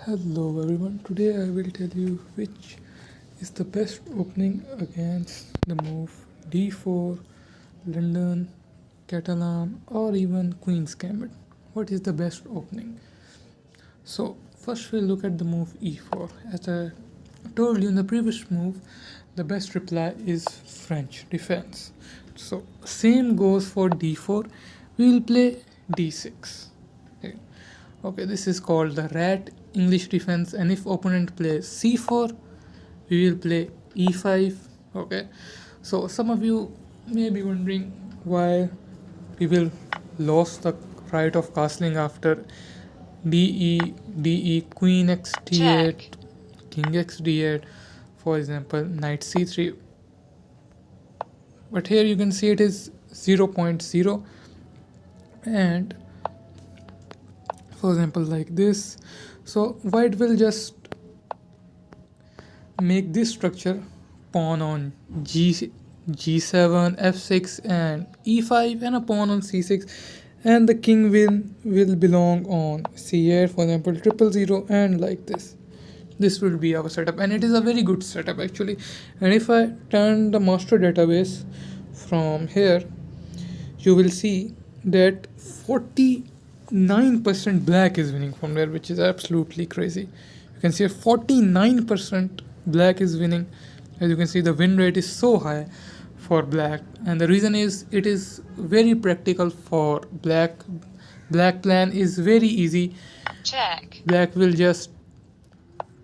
Hello everyone, today I will tell you which is the best opening against the move d4, London, Catalan or even Queen's Gambit. What is the best opening? So first we'll look at the move e4. As I told you in the previous move, the best reply is French defense. So same goes for d4. We will play d6. Okay. Okay, this is called the rat English defense, and if opponent plays c4, we will play e5. Okay, so some of you may be wondering why we will lose the right of castling after de, queen x d8, Check. king x d8, for example, knight c3. But here you can see it is 0.0, and for example like this. So white will just make this structure pawn on g7, f6 and e5, and a pawn on c6, and the king will belong on c8, for example 000, and like this will be our setup, and it is a very good setup actually. And if I turn the master database from here, you will see that 49% black is winning from there, which is absolutely crazy. You can see 49% black is winning. As you can see, the win rate is so high for black, and the reason is it is very practical for black. Black plan is very easy. Check. Black will just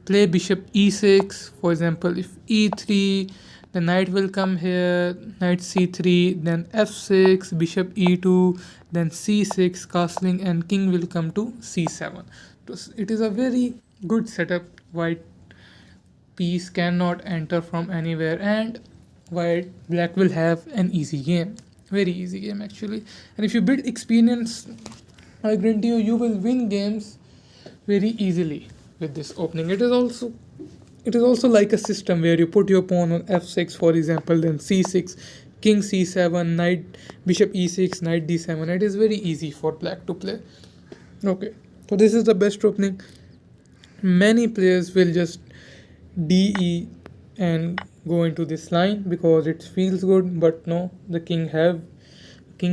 play bishop e6, for example. If e3, the knight will come here, knight c3, then f6, bishop e2, then c6 castling, and king will come to c7. So it is a very good setup. White piece cannot enter from anywhere, and black will have an easy game, very easy game actually. And if you build experience, I guarantee you will win games very easily with this opening. It is also like a system where you put your pawn on f6, for example, then c6, king c7, knight, bishop e6, knight d7. It is very easy for black to play. Okay, so this is the best opening. Many players will just de and go into this line because it feels good, but no, the king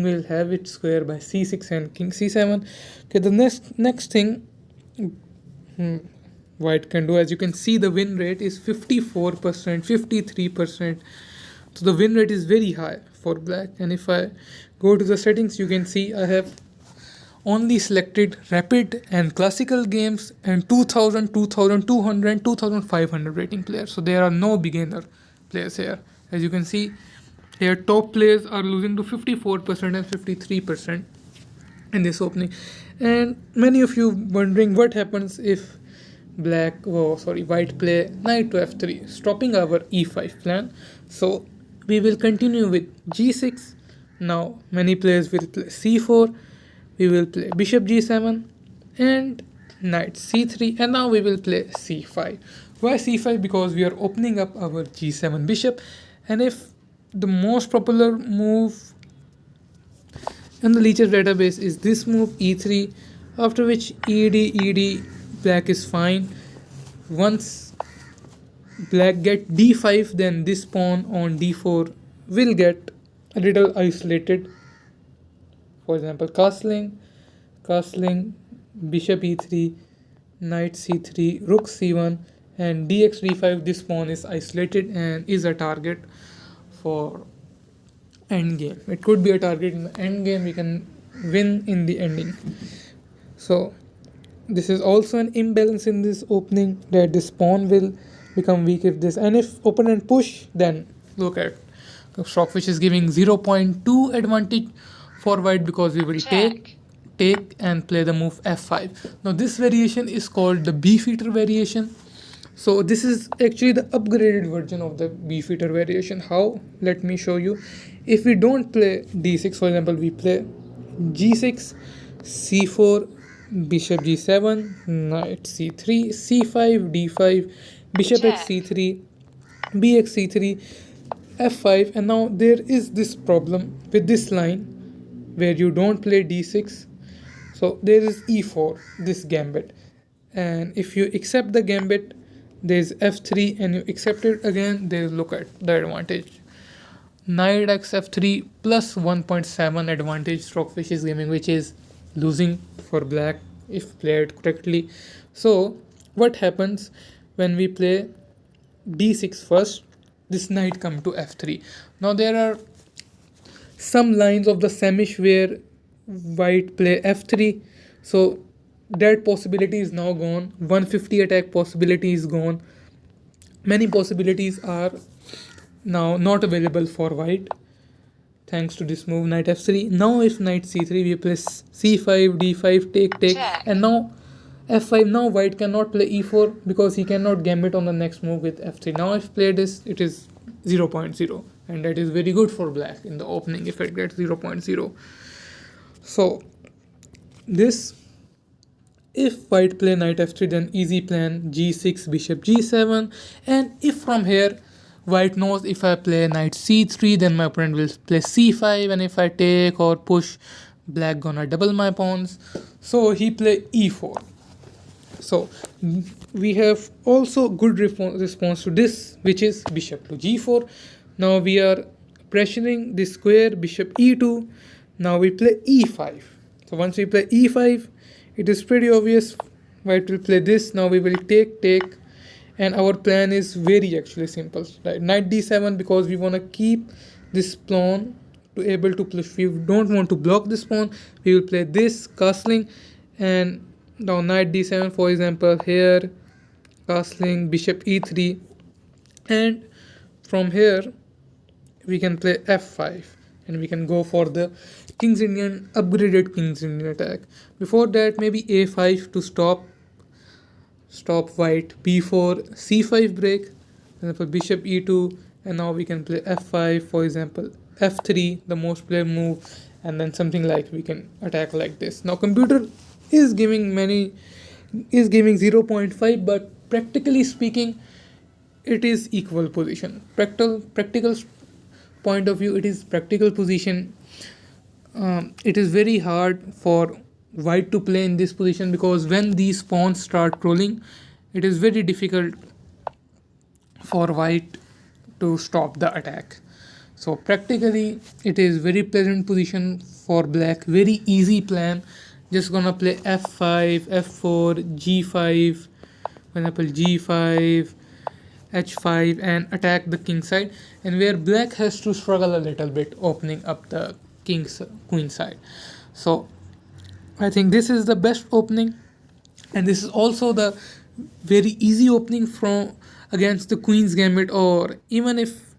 will have it square by c6 and king c7. Okay, the next thing white can do, as you can see, the win rate is 54%, 53%. So the win rate is very high for black. And if I go to the settings, you can see I have only selected rapid and classical games and 2000, 2200, 2500 rating players. So there are no beginner players here. As you can see here, top players are losing to 54% and 53% in this opening. And many of you wondering what happens if white play knight to f3, stopping our e5 plan. So we will continue with g6. Now many players will play c4, we will play bishop g7 and knight c3, and now we will play c5. Why c5? Because we are opening up our g7 bishop, and if the most popular move in the Lichess database is this move e3, after which ed, black is fine. Once black get d5, then this pawn on d4 will get a little isolated. For example, castling, bishop e3, knight c3, rook c1, and dx d5. This pawn is isolated and is a target for endgame. It could be a target in the endgame. We can win in the ending. So this is also an imbalance in this opening, that this pawn will become weak if this, and if opponent push, then look at Stockfish is giving 0.2 advantage for white because we will take and play the move f5. Now this variation is called the beefeater variation. So this is actually the upgraded version of the beefeater variation. How? Let me show you. If we don't play d6, for example, we play g6, c4, bishop g7, knight c3, c5, d5, bishop x c3, bx c3, f5. And now there is this problem with this line where you don't play d6, so there is e4, this gambit, and if you accept the gambit, there's f3, and you accept it again, there's, look at the advantage, knight x f3 plus 1.7 advantage Stockfish is giving, which is losing for black if played correctly. So what happens when we play d6 first, this knight come to f3. Now there are some lines of the semish where white play f3, so that possibility is now gone. 150 attack possibility is gone. Many possibilities are now not available for white thanks to this move knight f3. Now if knight c3, we play c5, d5, take, and now f5. Now white cannot play e4 because he cannot gambit on the next move with f3. Now if play this, it is 0.0, and that is very good for black in the opening if it gets 0.0. So this, if white play knight f3, then easy plan g6, bishop g7, and if from here white knows if I play knight c3, then my opponent will play c5, and if I take or push, black gonna double my pawns, so he play e4. So we have also good response to this, which is bishop to g4. Now we are pressuring the square, bishop e2. Now we play e5. So once we play e5, it is pretty obvious white will play this. Now we will take, and our plan is very actually simple, right? Knight d7, because we want to keep this pawn to able to push. We don't want to block this pawn. We will play this castling, and now knight d7, for example, here castling, bishop e3, and from here we can play f5, and we can go for the King's Indian, upgraded King's Indian attack. Before that, maybe a5 to stop white, b4, c5 break, for example bishop e2, and now we can play f5, for example f3, the most played move, and then something like we can attack like this. Now computer is giving 0.5, but practically speaking it is equal position. Practical point of view, it is practical position. It is very hard for white to play in this position, because when these pawns start rolling, it is very difficult for white to stop the attack. So practically it is very pleasant position for black, very easy plan. Just gonna play f5, f4, g5, for example g5, h5, and attack the king side, and where black has to struggle a little bit opening up the queen side. So I think this is the best opening, and this is also the very easy opening from against the queen's gambit, or even if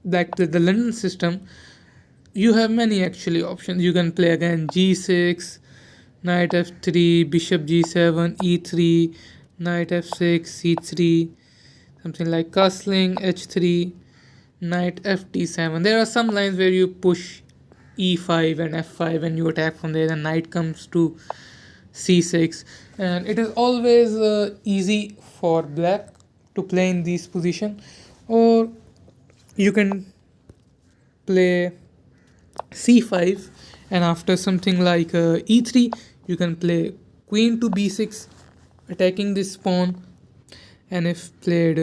like the London system, you have many actually options. You can play again g6, knight f3, bishop g7, e3, knight f6, c3, something like castling, h3, knight ft7. There are some lines where you push e5 and f5 and you attack from there, the knight comes to c6, and it is always easy for black to play in this position. Or you can play c5, and after something like e3, you can play queen to b6, attacking this pawn, and if played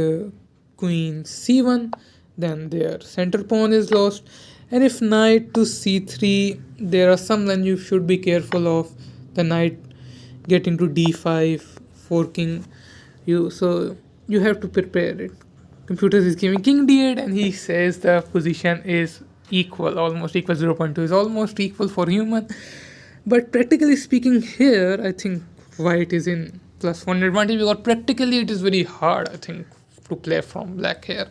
queen c1, then their center pawn is lost. And if knight to c3, there are some lines you should be careful of, the knight getting to d5, forking you, so you have to prepare it. Computer is giving king d8, and he says the position is equal, almost equal. 0.2 is almost equal for human, but practically speaking here, I think white is in +1 advantage, because practically it is very hard, I think, to play from black here,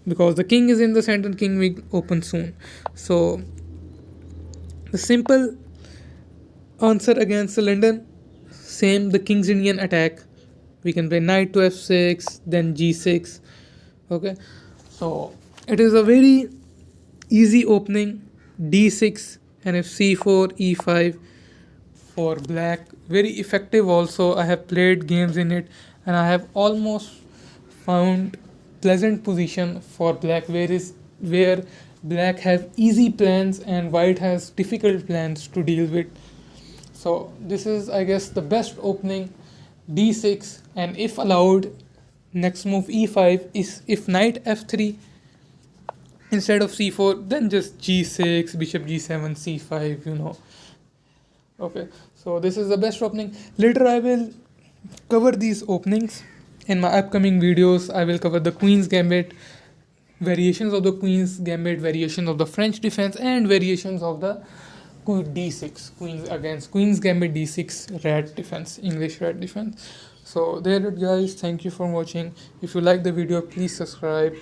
because the king is in the center, king will open soon. So the simple answer against the London, same, the King's Indian attack. We can play knight to f6, then g6. Okay, so it is a very easy opening, d6, and if c4, e5 for black, very effective also. I have played games in it, and I have almost found pleasant position for black, where black have easy plans and white has difficult plans to deal with. So this is, I guess, the best opening d6, and if allowed, next move e5 is if knight f3 instead of c4, then just g6, bishop g7, c5, Okay, so this is the best opening. Later I will cover these openings in my upcoming videos. I will cover the Queen's Gambit, variations of the Queen's Gambit, variations of the French defense, and variations of the d6, Queen's Gambit d6 red defense, English red defense. So there it guys, thank you for watching. If you like the video, please subscribe.